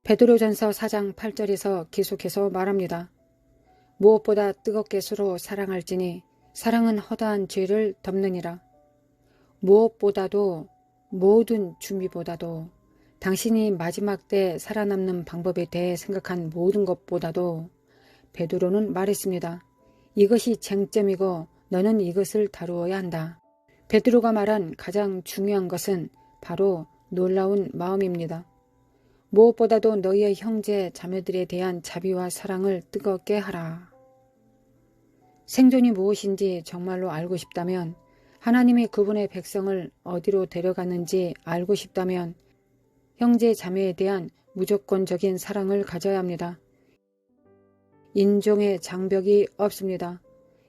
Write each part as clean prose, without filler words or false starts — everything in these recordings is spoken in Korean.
베드로전서 4장 8절에서 계속해서 말합니다. 무엇보다 뜨겁게 서로 사랑할지니 사랑은 허다한 죄를 덮느니라. 무엇보다도 모든 준비보다도 당신이 마지막 때 살아남는 방법에 대해 생각한 모든 것보다도 베드로는 말했습니다. 이것이 쟁점이고 너는 이것을 다루어야 한다. 베드로가 말한 가장 중요한 것은 바로 놀라운 마음입니다. 무엇보다도 너희의 형제 자매들에 대한 자비와 사랑을 뜨겁게 하라. 생존이 무엇인지 정말로 알고 싶다면, 하나님이 그분의 백성을 어디로 데려가는지 알고 싶다면 형제 자매에 대한 무조건적인 사랑을 가져야 합니다. 인종의 장벽이 없습니다.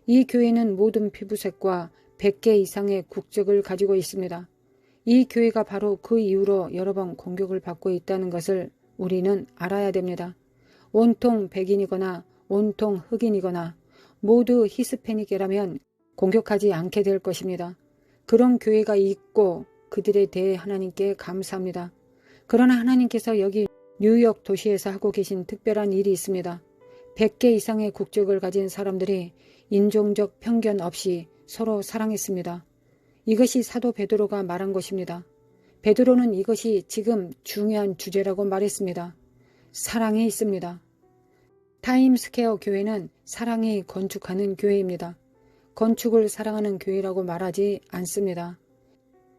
이 교회는 모든 피부색과 100개 이상의 국적을 가지고 있습니다. 이 교회가 바로 그 이후로 여러 번 공격을 받고 있다는 것을 우리는 알아야 됩니다. 온통 백인이거나 온통 흑인이거나 모두 히스패닉이라면 공격하지 않게 될 것입니다. 그런 교회가 있고 그들에 대해 하나님께 감사합니다. 그러나 하나님께서 여기 뉴욕 도시에서 하고 계신 특별한 일이 있습니다. 100개 이상의 국적을 가진 사람들이 인종적 편견 없이 서로 사랑했습니다. 이것이 사도 베드로가 말한 것입니다. 베드로는 이것이 지금 중요한 주제라고 말했습니다. 사랑이 있습니다. 타임스퀘어 교회는 사랑이 건축하는 교회입니다. 건축을 사랑하는 교회라고 말하지 않습니다.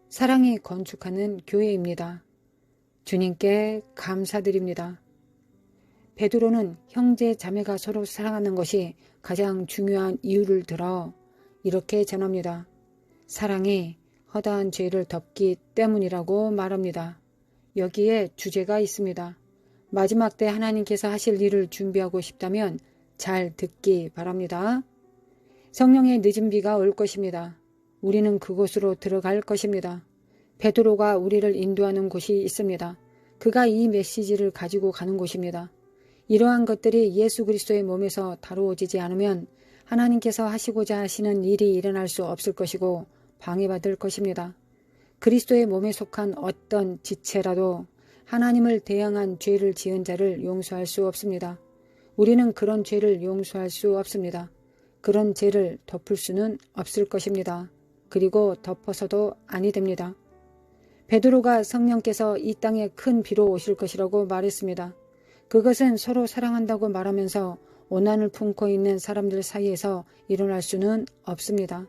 사랑이 건축하는 교회입니다. 주님께 감사드립니다. 베드로는 형제 자매가 서로 사랑하는 것이 가장 중요한 이유를 들어 이렇게 전합니다. 사랑이 허다한 죄를 덮기 때문이라고 말합니다. 여기에 주제가 있습니다. 마지막 때 하나님께서 하실 일을 준비하고 싶다면 잘 듣기 바랍니다. 성령의 늦은 비가 올 것입니다. 우리는 그곳으로 들어갈 것입니다. 베드로가 우리를 인도하는 곳이 있습니다. 그가 이 메시지를 가지고 가는 곳입니다. 이러한 것들이 예수 그리스도의 몸에서 다루어지지 않으면 하나님께서 하시고자 하시는 일이 일어날 수 없을 것이고 방해받을 것입니다. 그리스도의 몸에 속한 어떤 지체라도 하나님을 대항한 죄를 지은 자를 용서할 수 없습니다. 우리는 그런 죄를 용서할 수 없습니다. 그런 죄를 덮을 수는 없을 것입니다. 그리고 덮어서도 아니 됩니다. 베드로가 성령께서 이 땅에 큰 비로 오실 것이라고 말했습니다. 그것은 서로 사랑한다고 말하면서 오난을 품고 있는 사람들 사이에서 일어날 수는 없습니다.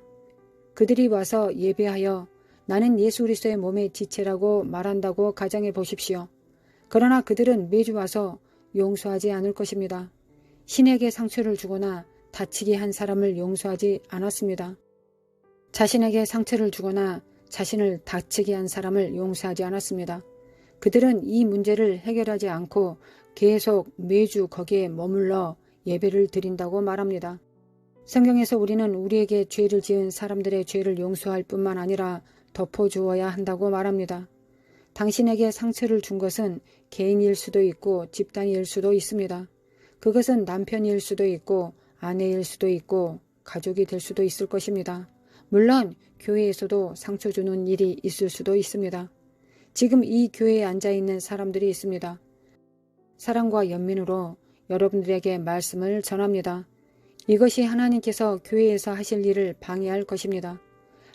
그들이 와서 예배하여 나는 예수 그리스도의 몸의 지체라고 말한다고 가정해 보십시오. 그러나 그들은 매주 와서 용서하지 않을 것입니다. 신에게 상처를 주거나 다치게 한 사람을 용서하지 않았습니다. 자신에게 상처를 주거나 자신을 다치게 한 사람을 용서하지 않았습니다. 그들은 이 문제를 해결하지 않고 계속 매주 거기에 머물러 예배를 드린다고 말합니다. 성경에서 우리는 우리에게 죄를 지은 사람들의 죄를 용서할 뿐만 아니라 덮어주어야 한다고 말합니다. 당신에게 상처를 준 것은 개인일 수도 있고 집단일 수도 있습니다. 그것은 남편일 수도 있고 아내일 수도 있고 가족이 될 수도 있을 것입니다. 물론 교회에서도 상처 주는 일이 있을 수도 있습니다. 지금 이 교회에 앉아있는 사람들이 있습니다. 사랑과 연민으로 여러분들에게 말씀을 전합니다. 이것이 하나님께서 교회에서 하실 일을 방해할 것입니다.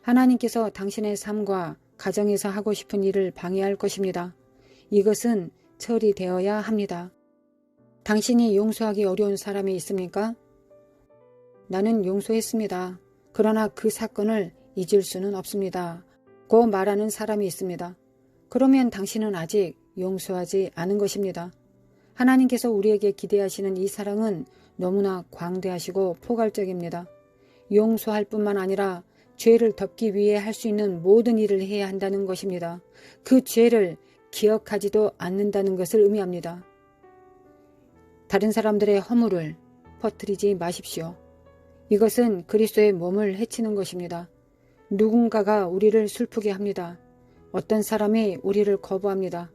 하나님께서 당신의 삶과 가정에서 하고 싶은 일을 방해할 것입니다. 이것은 처리되어야 합니다. 당신이 용서하기 어려운 사람이 있습니까? 나는 용서했습니다. 그러나 그 사건을 잊을 수는 없습니다. 고 말하는 사람이 있습니다. 그러면 당신은 아직 용서하지 않은 것입니다. 하나님께서 우리에게 기대하시는 이 사랑은 너무나 광대하시고 포괄적입니다. 용서할 뿐만 아니라 죄를 덮기 위해 할 수 있는 모든 일을 해야 한다는 것입니다. 그 죄를 기억하지도 않는다는 것을 의미합니다. 다른 사람들의 허물을 퍼뜨리지 마십시오. 이것은 그리스도의 몸을 해치는 것입니다. 누군가가 우리를 슬프게 합니다. 어떤 사람이 우리를 거부합니다.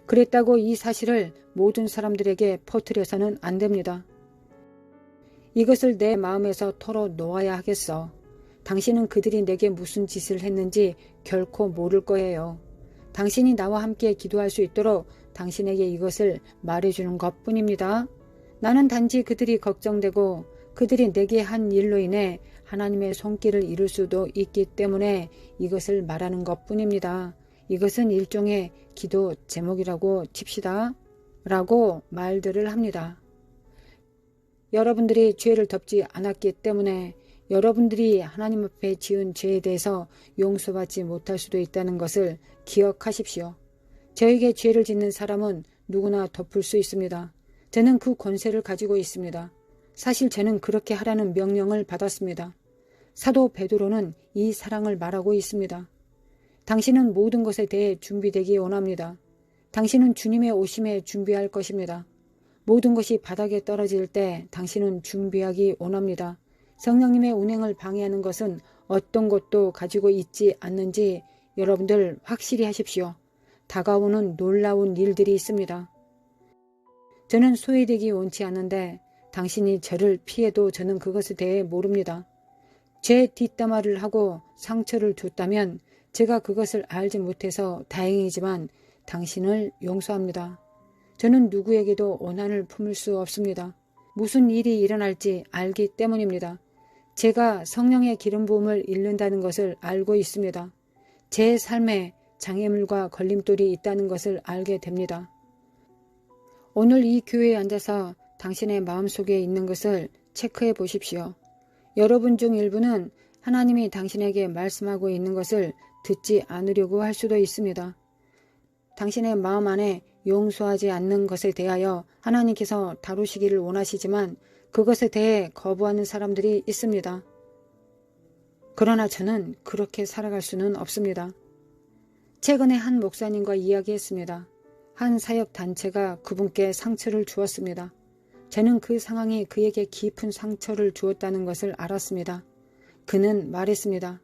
그랬다고 이 사실을 모든 사람들에게 퍼뜨려서는 안 됩니다. 이것을 내 마음에서 털어 놓아야 하겠어. 당신은 그들이 내게 무슨 짓을 했는지 결코 모를 거예요. 당신이 나와 함께 기도할 수 있도록 당신에게 이것을 말해주는 것뿐입니다. 나는 단지 그들이 걱정되고 그들이 내게 한 일로 인해 하나님의 손길을 잃을 수도 있기 때문에 이것을 말하는 것뿐입니다. 이것은 일종의 기도 제목이라고 칩시다. 라고 말들을 합니다. 여러분들이 죄를 덮지 않았기 때문에 여러분들이 하나님 앞에 지은 죄에 대해서 용서받지 못할 수도 있다는 것을 기억하십시오. 저에게 죄를 짓는 사람은 누구나 덮을 수 있습니다. 저는 그 권세를 가지고 있습니다. 사실 저는 그렇게 하라는 명령을 받았습니다. 사도 베드로는 이 사랑을 말하고 있습니다. 당신은 모든 것에 대해 준비되기 원합니다. 당신은 주님의 오심에 준비할 것입니다. 모든 것이 바닥에 떨어질 때 당신은 준비하기 원합니다. 성령님의 운행을 방해하는 것은 어떤 것도 가지고 있지 않는지 여러분들 확실히 하십시오. 다가오는 놀라운 일들이 있습니다. 저는 소외되기 원치 않는데 당신이 저를 피해도 저는 그것에 대해 모릅니다. 제 뒷담화를 하고 상처를 줬다면 제가 그것을 알지 못해서 다행이지만 당신을 용서합니다. 저는 누구에게도 원한을 품을 수 없습니다. 무슨 일이 일어날지 알기 때문입니다. 제가 성령의 기름 부음을 잃는다는 것을 알고 있습니다. 제 삶에 장애물과 걸림돌이 있다는 것을 알게 됩니다. 오늘 이 교회에 앉아서 당신의 마음속에 있는 것을 체크해 보십시오. 여러분 중 일부는 하나님이 당신에게 말씀하고 있는 것을 듣지 않으려고 할 수도 있습니다. 당신의 마음 안에 용서하지 않는 것에 대하여 하나님께서 다루시기를 원하시지만 그것에 대해 거부하는 사람들이 있습니다. 그러나 저는 그렇게 살아갈 수는 없습니다. 최근에 한 목사님과 이야기했습니다. 한 사역 단체가 그분께 상처를 주었습니다. 저는 그 상황이 그에게 깊은 상처를 주었다는 것을 알았습니다. 그는 말했습니다.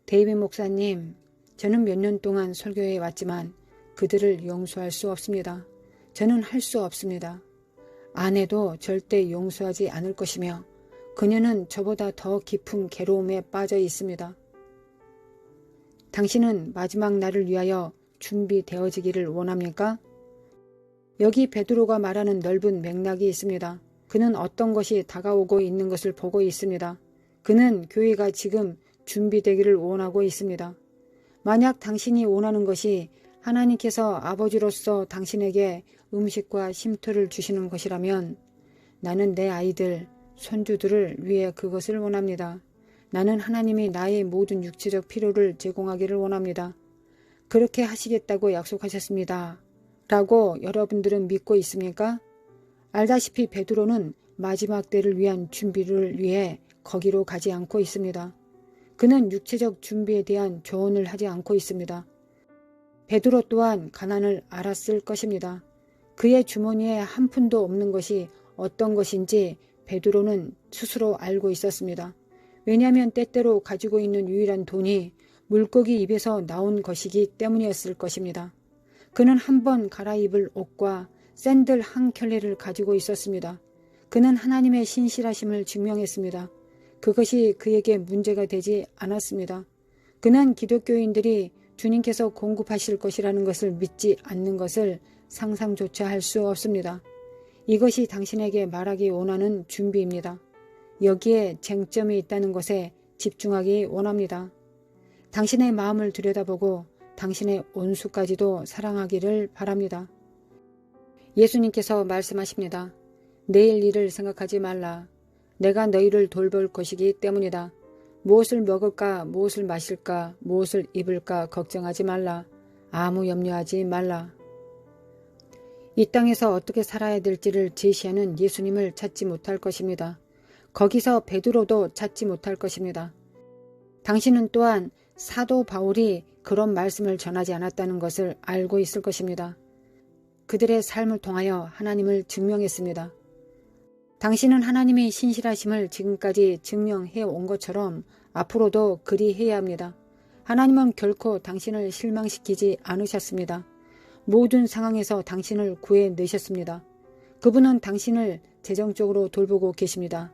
데이빗 목사님, 저는 몇 년 동안 설교해 왔지만 그들을 용서할 수 없습니다. 저는 할 수 없습니다. 아내도 절대 용서하지 않을 것이며 그녀는 저보다 더 깊은 괴로움에 빠져 있습니다. 당신은 마지막 날을 위하여 준비되어지기를 원합니까? 여기 베드로가 말하는 넓은 맥락이 있습니다. 그는 어떤 것이 다가오고 있는 것을 보고 있습니다. 그는 교회가 지금 준비되기를 원하고 있습니다. 만약 당신이 원하는 것이 하나님께서 아버지로서 당신에게 음식과 쉼터를 주시는 것이라면 나는 내 아이들, 손주들을 위해 그것을 원합니다. 나는 하나님이 나의 모든 육체적 필요를 제공하기를 원합니다. 그렇게 하시겠다고 약속하셨습니다. 라고 여러분들은 믿고 있습니까? 알다시피 베드로는 마지막 때를 위한 준비를 위해 거기로 가지 않고 있습니다. 그는 육체적 준비에 대한 조언을 하지 않고 있습니다. 베드로 또한 가난을 알았을 것입니다. 그의 주머니에 한 푼도 없는 것이 어떤 것인지 베드로는 스스로 알고 있었습니다. 왜냐하면 때때로 가지고 있는 유일한 돈이 물고기 입에서 나온 것이기 때문이었을 것입니다. 그는 한 번 갈아입을 옷과 샌들 한 켤레를 가지고 있었습니다. 그는 하나님의 신실하심을 증명했습니다. 그것이 그에게 문제가 되지 않았습니다. 그는 기독교인들이 주님께서 공급하실 것이라는 것을 믿지 않는 것을 상상조차 할 수 없습니다. 이것이 당신에게 말하기 원하는 준비입니다. 여기에 쟁점이 있다는 것에 집중하기 원합니다. 당신의 마음을 들여다보고 당신의 온수까지도 사랑하기를 바랍니다. 예수님께서 말씀하십니다. 내일 일을 생각하지 말라. 내가 너희를 돌볼 것이기 때문이다. 무엇을 먹을까, 무엇을 마실까, 무엇을 입을까 걱정하지 말라. 아무 염려하지 말라. 이 땅에서 어떻게 살아야 될지를 제시하는 예수님을 찾지 못할 것입니다. 거기서 베드로도 찾지 못할 것입니다. 당신은 또한 사도 바울이 그런 말씀을 전하지 않았다는 것을 알고 있을 것입니다. 그들의 삶을 통하여 하나님을 증명했습니다. 당신은 하나님의 신실하심을 지금까지 증명해 온 것처럼 앞으로도 그리 해야 합니다. 하나님은 결코 당신을 실망시키지 않으셨습니다. 모든 상황에서 당신을 구해내셨습니다. 그분은 당신을 재정적으로 돌보고 계십니다.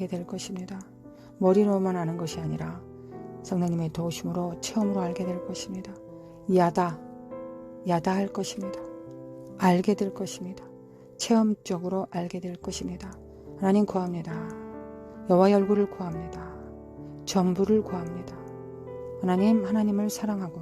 알게 될 것입니다. 머리로만 아는 것이 아니라 성령님의 도우심으로 체험으로 알게 될 것입니다. 야다할 것입니다. 알게 될 것입니다. 체험적으로 알게 될 것입니다. 하나님 구합니다. 여호와의 얼굴을 구합니다. 전부를 구합니다. 하나님을 사랑하고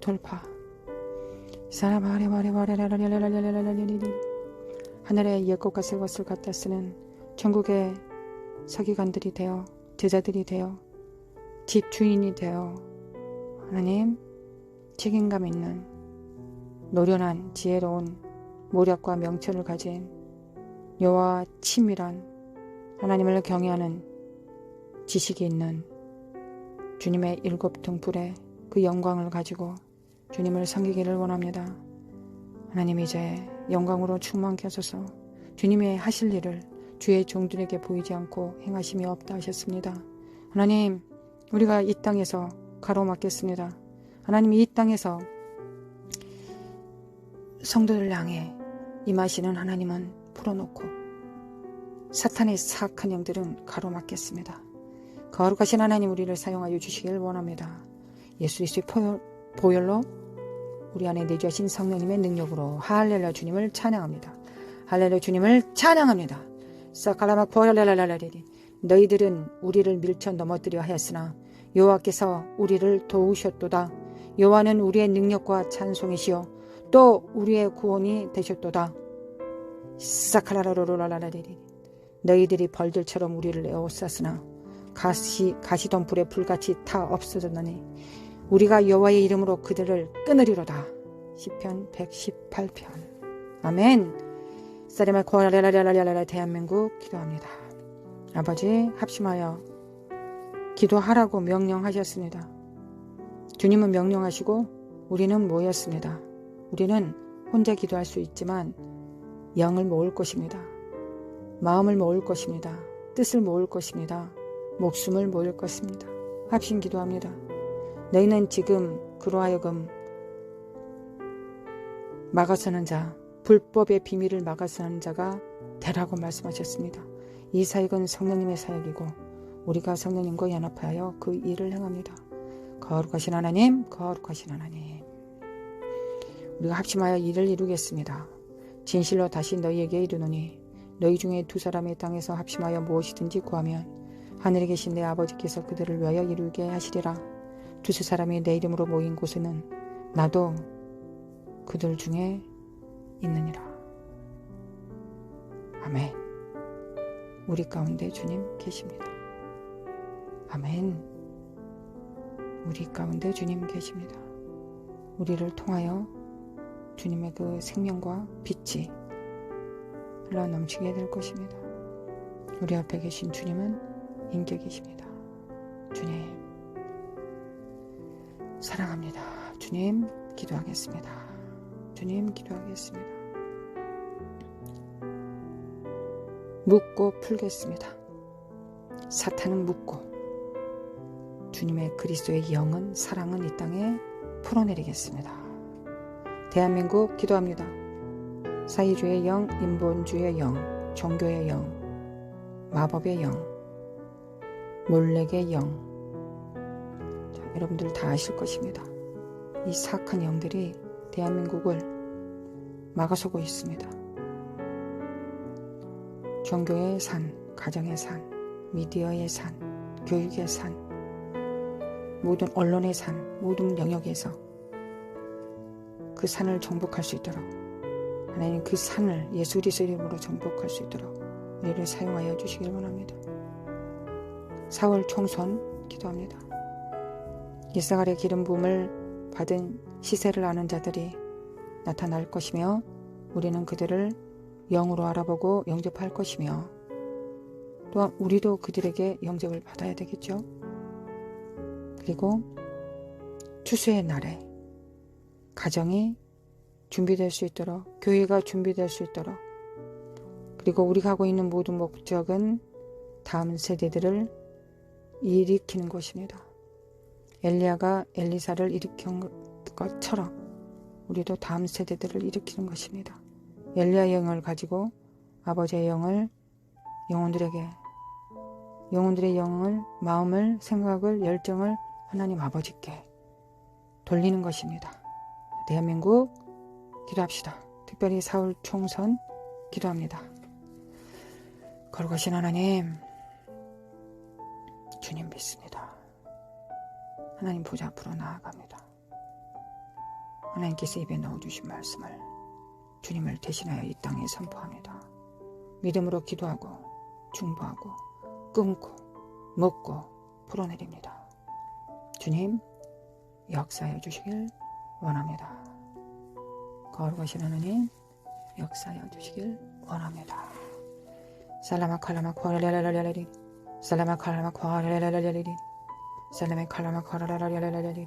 돌파. 하늘의 옛것과 새것을 갖다 쓰는 전국의 서기관들이 되어 제자들이 되어 집주인이 되어 하나님 책임감 있는 노련한 지혜로운 모략과 명철을 가진 여호와 치밀한 하나님을 경외하는 지식이 있는 주님의 일곱 등불의 그 영광을 가지고 주님을 섬기기를 원합니다. 하나님 이제 영광으로 충만케 하소서. 주님의 하실 일을 주의 종들에게 보이지 않고 행하심이 없다 하셨습니다. 하나님, 우리가 이 땅에서 가로막겠습니다. 하나님, 이 땅에서 성도들 향해 임하시는 하나님은 풀어놓고 사탄의 사악한 영들은 가로막겠습니다. 거룩하신 하나님, 우리를 사용하여 주시길 원합니다. 예수 그리스도의 보혈로 우리 안에 내주하신 성령님의 능력으로 할렐루야 주님을 찬양합니다. 할렐루야 주님을 찬양합니다. 사칼라마 보혈레라라라리리. 너희들은 우리를 밀쳐 넘어뜨려 하였으나 여호와께서 우리를 도우셨도다. 여호와는 우리의 능력과 찬송이시요 또 우리의 구원이 되셨도다. 사칼라라로라라리리. 너희들이 벌들처럼 우리를 에워쌌으나 가시덤불에 불같이 타 없어졌나니 우리가 여호와의 이름으로 그들을 끊으리로다. 시편 118편. 아멘. 사리마 코알레라레라레라 대한민국 기도합니다. 아버지, 합심하여 기도하라고 명령하셨습니다. 주님은 명령하시고 우리는 모였습니다. 우리는 혼자 기도할 수 있지만 영을 모을 것입니다. 마음을 모을 것입니다. 뜻을 모을 것입니다. 목숨을 모을 것입니다. 합심 기도합니다. 너희는 지금 그로 하여금 막아서는 자, 불법의 비밀을 막아서는 자가 되라고 말씀하셨습니다. 이 사역은 성령님의 사역이고 우리가 성령님과 연합하여 그 일을 행합니다. 거룩하신 하나님, 거룩하신 하나님, 우리가 합심하여 일을 이루겠습니다. 진실로 다시 너희에게 이르노니 너희 중에 두 사람의 땅에서 합심하여 무엇이든지 구하면 하늘에 계신 내 아버지께서 그들을 위하여 이루게 하시리라. 두세 사람이 내 이름으로 모인 곳에는 나도 그들 중에 있느니라. 아멘. 우리 가운데 주님 계십니다. 아멘. 우리 가운데 주님 계십니다. 우리를 통하여 주님의 그 생명과 빛이 흘러 넘치게 될 것입니다. 우리 앞에 계신 주님은 인격이십니다. 주님 사랑합니다. 주님 기도하겠습니다. 주님 기도하겠습니다. 묻고 풀겠습니다. 사탄은 묻고 주님의 그리스도의 영은, 사랑은 이 땅에 풀어내리겠습니다. 대한민국 기도합니다. 사회주의 영, 인본주의 영, 종교의 영, 마법의 영, 몰렉의 영, 자, 여러분들 다 아실 것입니다. 이 사악한 영들이 대한민국을 막아서고 있습니다. 종교의 산, 가정의 산, 미디어의 산, 교육의 산, 모든 언론의 산, 모든 영역에서 그 산을 정복할 수 있도록 하나님 그 산을 예수 그리스도 이름으로 정복할 수 있도록 우리를 사용하여 주시길 원합니다. 4월 총선 기도합니다. 이스라엘의 기름 부음을 받은 시세를 아는 자들이 나타날 것이며 우리는 그들을 영으로 알아보고 영접할 것이며 또한 우리도 그들에게 영접을 받아야 되겠죠. 그리고 추수의 날에 가정이 준비될 수 있도록, 교회가 준비될 수 있도록, 그리고 우리가 하고 있는 모든 목적은 다음 세대들을 일으키는 것입니다. 엘리야가 엘리사를 일으킨 것처럼 우리도 다음 세대들을 일으키는 것입니다. 엘리야의 영을 가지고 아버지의 영을 영혼들의 영을, 마음을, 생각을, 열정을 하나님 아버지께 돌리는 것입니다. 대한민국 기도합시다. 특별히 4월 총선 기도합니다. 거룩하신 하나님, 주님 믿습니다. 하나님 보좌 앞으로 나아갑니다. 하나님께서 입에 넣어주신 말씀을 주님을 대신하여 이 땅에 선포합니다. 믿음으로 기도하고 중보하고 끊고 먹고 풀어내립니다. 주님 역사해 주시길 원합니다. 거룩하신 하나님 역사해 주시길 원합니다. 살라마 칼라마 코라라라라라리 살라마 칼라마 코라라라라라리 살라마 칼라마 코라라라라라리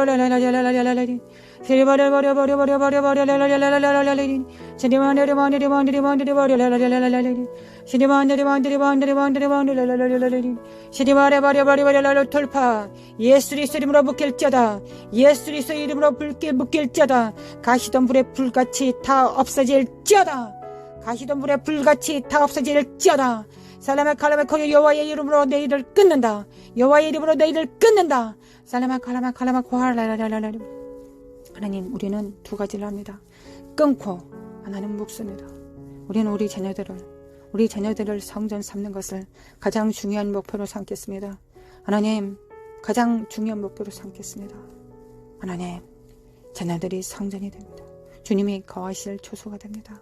돌파. 예수 그리스도 이름으로 묶일지어다. 예수 그리스도 이름으로 묶일지어다. 가시던 불에 불같이 다 없어질지어다. 가시던 불에 불같이 다 없어질지어다. 살라마 칼라마 코요 여호와의 이름으로 너희를 끊는다. 여호와의 이름으로 너희를 끊는다. 살라마 칼라마 칼라마 코하라라라라라. 하나님, 우리는 두 가지를 합니다. 끊고 하나는 묶습니다. 우리는 우리 자녀들을 성전 삼는 것을 가장 중요한 목표로 삼겠습니다. 하나님, 가장 중요한 목표로 삼겠습니다. 하나님, 자녀들이 성전이 됩니다. 주님이 거하실 초소가 됩니다.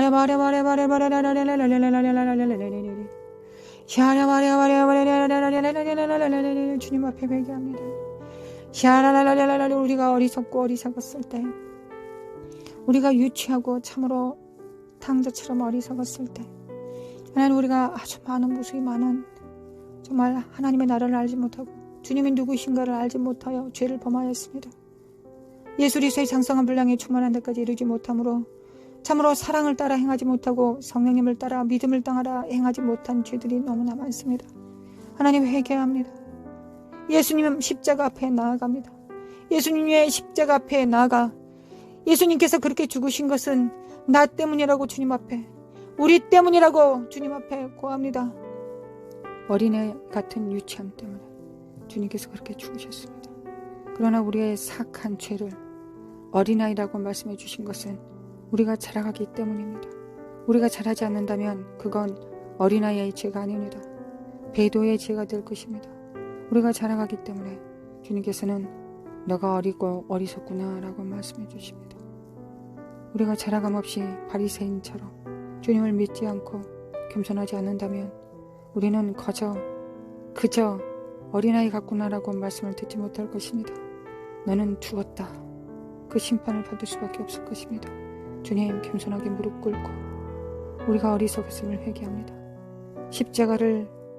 주님 앞에 회개합니다. 우리가 어리석고 어리석었을 때, 우리가 유치하고 참으로 탕자처럼 어리석었을 때, 하나님 우리가 아주 많은 무수히 많은 정말 하나님의 나라를 알지 못하고 주님이 누구신가를 알지 못하여 죄를 범하였습니다. 예수 그리스도의 장성한 분량에 충만한 데까지 이르지 못함으로 참으로 사랑을 따라 행하지 못하고 성령님을 따라 믿음을 따라 행하지 못한 죄들이 너무나 많습니다. 하나님 회개합니다. 예수님 십자가 앞에 나아갑니다. 예수님의 십자가 앞에 나아가 예수님께서 그렇게 죽으신 것은 나 때문이라고 주님 앞에, 우리 때문이라고 주님 앞에 고합니다. 어린애 같은 유치함 때문에 주님께서 그렇게 죽으셨습니다. 그러나 우리의 사악한 죄를 어린아이라고 말씀해 주신 것은 우리가 자라가기 때문입니다. 우리가 자라지 않는다면 그건 어린아이의 죄가 아닙니다. 배도의 죄가 될 것입니다. 우리가 자라가기 때문에 주님께서는 너가 어리고 어리석구나 라고 말씀해 주십니다. 우리가 자라감 없이 바리새인처럼 주님을 믿지 않고 겸손하지 않는다면 우리는 그저 어린아이 같구나 라고 말씀을 듣지 못할 것입니다. 너는 죽었다. 그 심판을 받을 수밖에 없을 것입니다. 주님, 겸손하게 무릎 꿇고 우리가 어리석었음을 회개합니다. 십자가를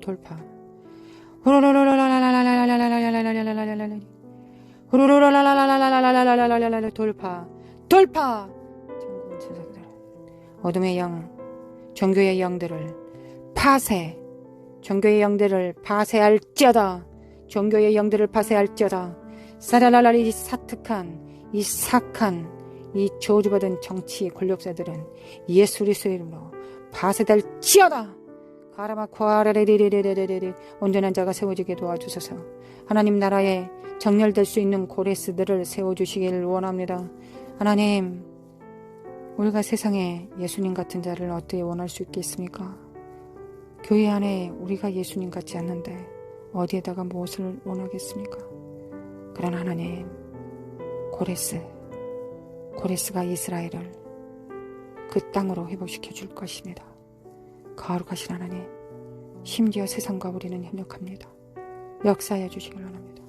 돌파. 돌파. 돌파. 전군 천사들. 어둠의 영, 종교의 영들을 파쇄. 종교의 영들을 파쇄할지어다. 종교의 영들을 파쇄할지어다. 사라라라리 사특한 이 사악한 이 저주받은 정치 권력자들은 예수 그리스도의 이름으로 파쇄될지어다. 가라마코아라레리리리리리 온전한 자가 세워지게 도와주소서. 하나님 나라에 정렬될 수 있는 고레스들을 세워주시기를 원합니다. 하나님, 우리가 세상에 예수님 같은 자를 어떻게 원할 수 있겠습니까? 교회 안에 우리가 예수님 같지 않는데 어디에다가 무엇을 원하겠습니까? 그러나 하나님, 고레스가 이스라엘을 그 땅으로 회복시켜 줄 것입니다. 거룩하신 하나님, 심지어 세상과 우리는 협력합니다. 역사해 주시길 원합니다.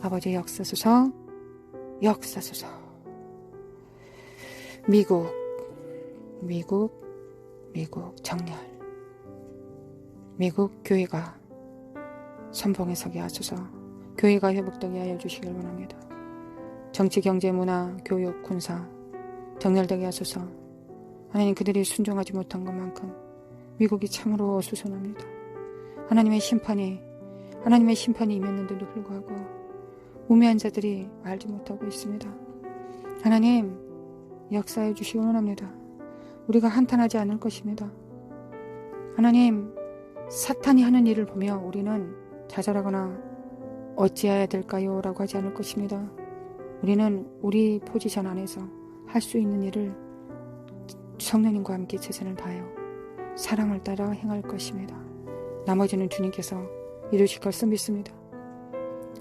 아버지 역사소서. 미국 정렬. 미국 교회가 선봉에 서게 하소서. 교회가 회복되게 하여 주시길 원합니다. 정치, 경제, 문화, 교육, 군사 정렬되게 하소서. 하나님, 그들이 순종하지 못한 것만큼 미국이 참으로 수선합니다. 하나님의 심판이 임했는데도 불구하고 우매한 자들이 알지 못하고 있습니다. 하나님, 역사해 주시기 원합니다. 우리가 한탄하지 않을 것입니다. 하나님, 사탄이 하는 일을 보며 우리는 좌절하거나 어찌해야 될까요? 라고 하지 않을 것입니다. 우리는 우리 포지션 안에서 할 수 있는 일을 성령님과 함께 최선을 다하여 사랑을 따라 행할 것입니다. 나머지는 주님께서 이루실 것을 믿습니다.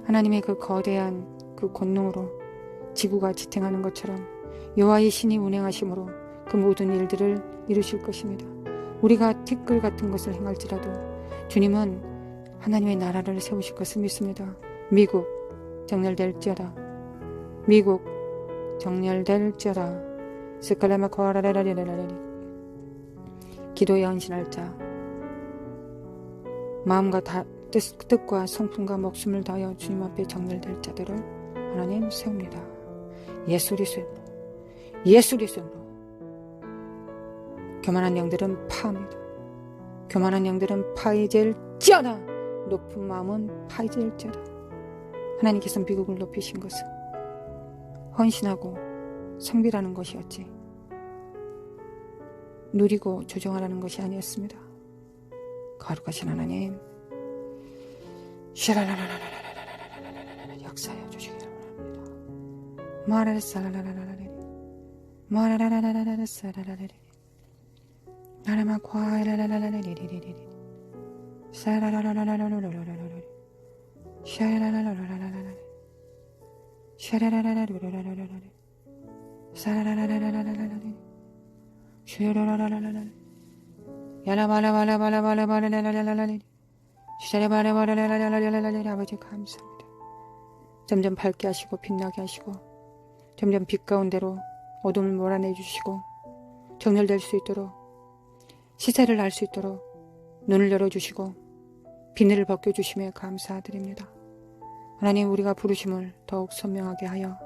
하나님의 그 거대한 그 권능으로 지구가 지탱하는 것처럼 여호와의 신이 운행하심으로 그 모든 일들을 이루실 것입니다. 우리가 티끌 같은 것을 행할지라도 주님은 하나님의 나라를 세우실 것을 믿습니다. 미국 정렬될지어다. 미국 정렬될지어다. 스칼라마 코아라라라라라라리. 기도에 헌신할 자, 마음과 뜻과 성품과 목숨을 다하여 주님 앞에 정렬될 자들을 하나님 세웁니다. 예수 그리스도로. 교만한 영들은 파합니다. 교만한 영들은 파해질지어다. 높은 마음은 파해질지어다. 하나님께서 미국을 높이신 것은 헌신하고 성비라는 것이었지, 누리고 조종하라는 것이 아니었습니다. 거룩하신 하나님, 샤라라라라라라라라라라라라라라 역사하여 주시기를 원합니다. 마라라사라라라라라리 마라라라라라라라라라라리 나라마 과라라라라라리리리리리 사라라라라라라라라라라리 샤라라라라라라라라리 샤라라라라라라라라리 사라라라라라라라라리 슈라라라라라라리 야라바라바라바라바라바라라라라라리 슈라라바라바라라라라라라라리. 아버지 감사합니다. 점점 밝게 하시고 빛나게 하시고 점점 빛 가운데로 어둠을 몰아내 주시고 정렬될 수 있도록, 시세를 알 수 있도록 눈을 열어주시고 비늘을 벗겨주심에 감사드립니다. 하나님, 우리가 부르심을 더욱 선명하게 하여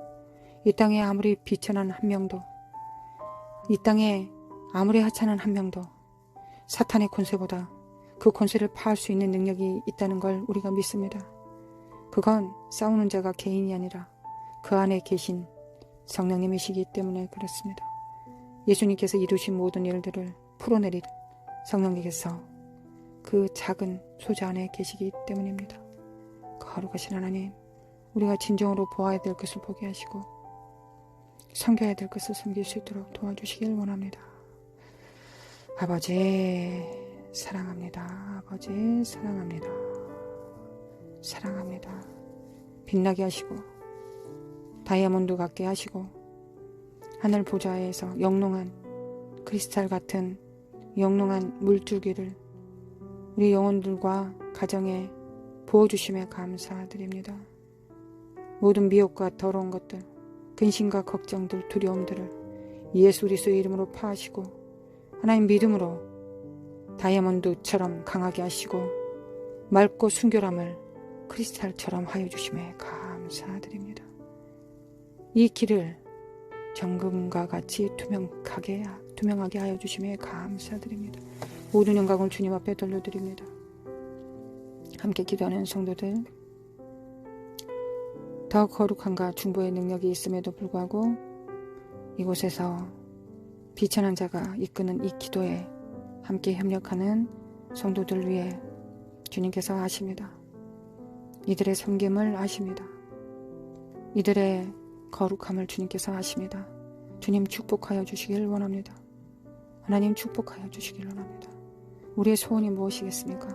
이 땅에 아무리 비천한 한 명도, 이 땅에 아무리 하찮은 한 명도 사탄의 권세보다 그 권세를 파할 수 있는 능력이 있다는 걸 우리가 믿습니다. 그건 싸우는 자가 개인이 아니라 그 안에 계신 성령님이시기 때문에 그렇습니다. 예수님께서 이루신 모든 일들을 풀어내릴 성령님께서 그 작은 소자 안에 계시기 때문입니다. 거룩하신 하나님, 우리가 진정으로 보아야 될 것을 보게 하시고 섬겨야 될 것을 섬길 수 있도록 도와주시길 원합니다. 아버지 사랑합니다. 아버지 사랑합니다. 사랑합니다. 빛나게 하시고 다이아몬드 같게 하시고 하늘 보좌에서 영롱한 크리스탈 같은 영롱한 물줄기를 우리 영혼들과 가정에 부어주심에 감사드립니다. 모든 미혹과 더러운 것들, 근심과 걱정들, 두려움들을 예수 그리스도의 이름으로 파하시고 하나님 믿음으로 다이아몬드처럼 강하게 하시고 맑고 순결함을 크리스탈처럼 하여 주심에 감사드립니다. 이 길을 정금과 같이 투명하게 하여 주심에 감사드립니다. 모든 영광을 주님 앞에 돌려드립니다. 함께 기도하는 성도들, 더 거룩함과 중보의 능력이 있음에도 불구하고 이곳에서 비천한 자가 이끄는 이 기도에 함께 협력하는 성도들 위해 주님께서 아십니다. 이들의 섬김을 아십니다. 이들의 거룩함을 주님께서 아십니다. 주님 축복하여 주시길 원합니다. 하나님 축복하여 주시길 원합니다. 우리의 소원이 무엇이겠습니까?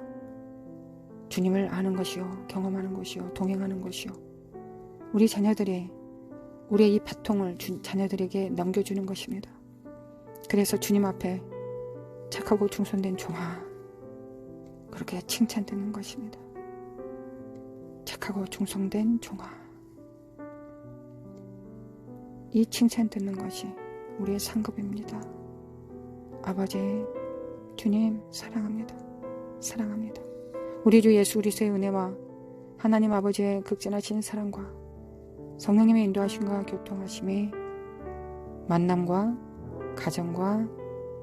주님을 아는 것이요, 경험하는 것이요, 동행하는 것이요, 우리 자녀들이 우리의 이 바통을 자녀들에게 넘겨주는 것입니다. 그래서 주님 앞에 착하고 충성된 종아, 그렇게 칭찬되는 것입니다. 착하고 충성된 종아, 이 칭찬 듣는 것이 우리의 상급입니다. 아버지, 주님 사랑합니다. 사랑합니다. 우리 주 예수 그리스도의 은혜와 하나님 아버지의 극진하신 사랑과 성령님의 인도하심과 교통하심이 만남과 가정과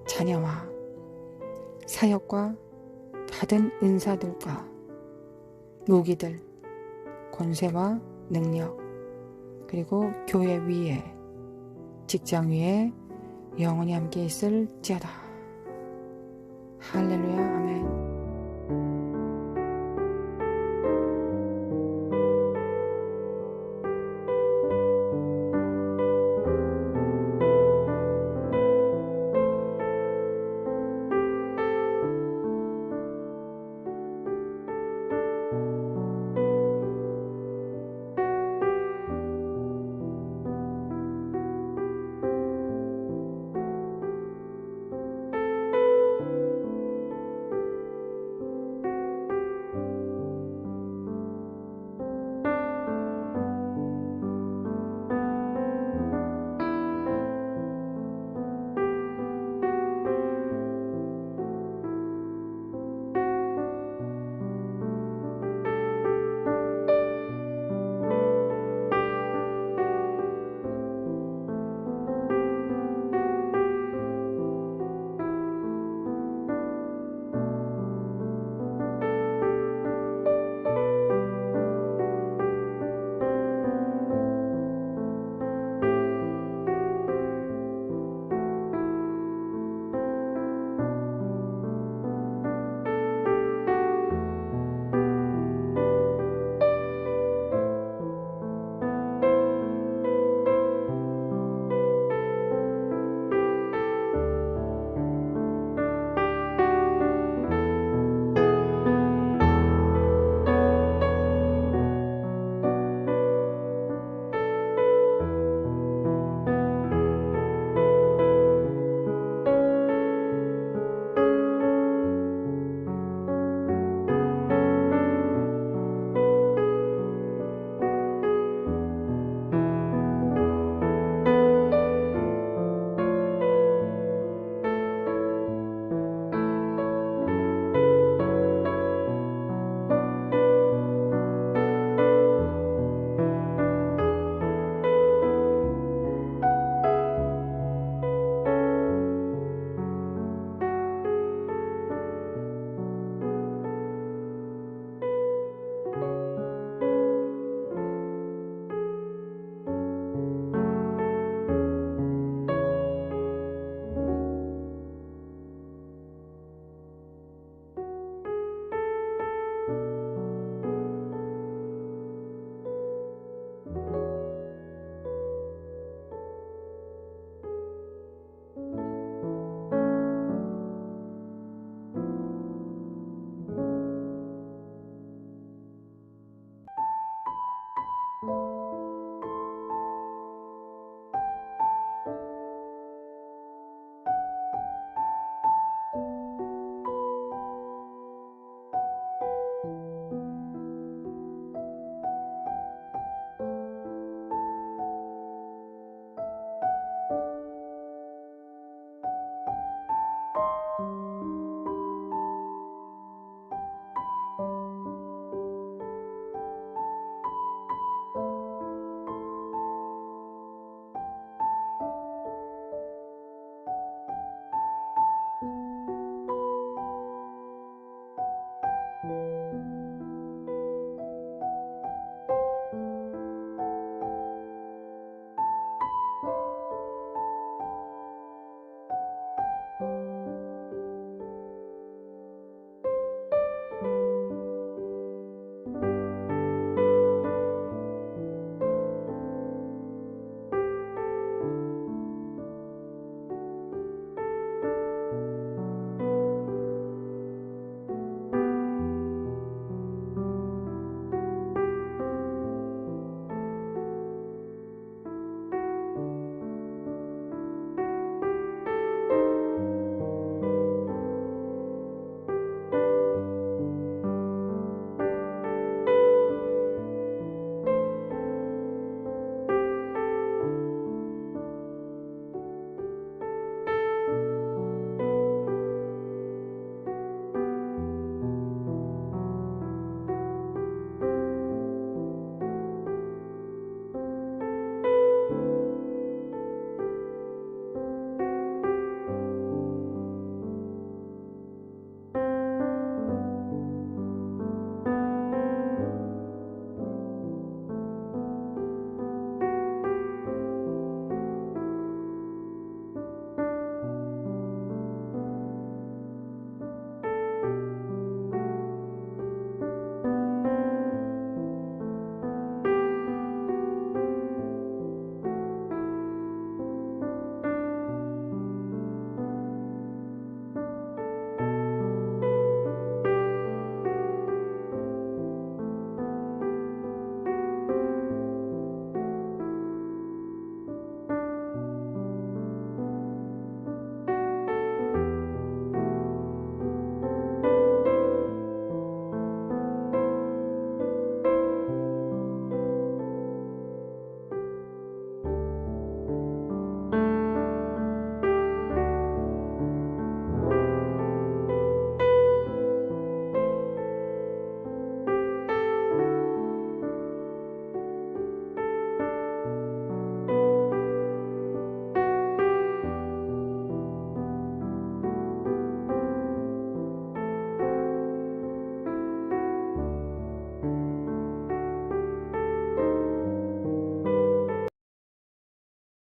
자녀와 사역과 받은 은사들과 무기들, 권세와 능력, 그리고 교회 위에, 직장 위에 영원히 함께 있을지어다. 할렐루야. 아멘.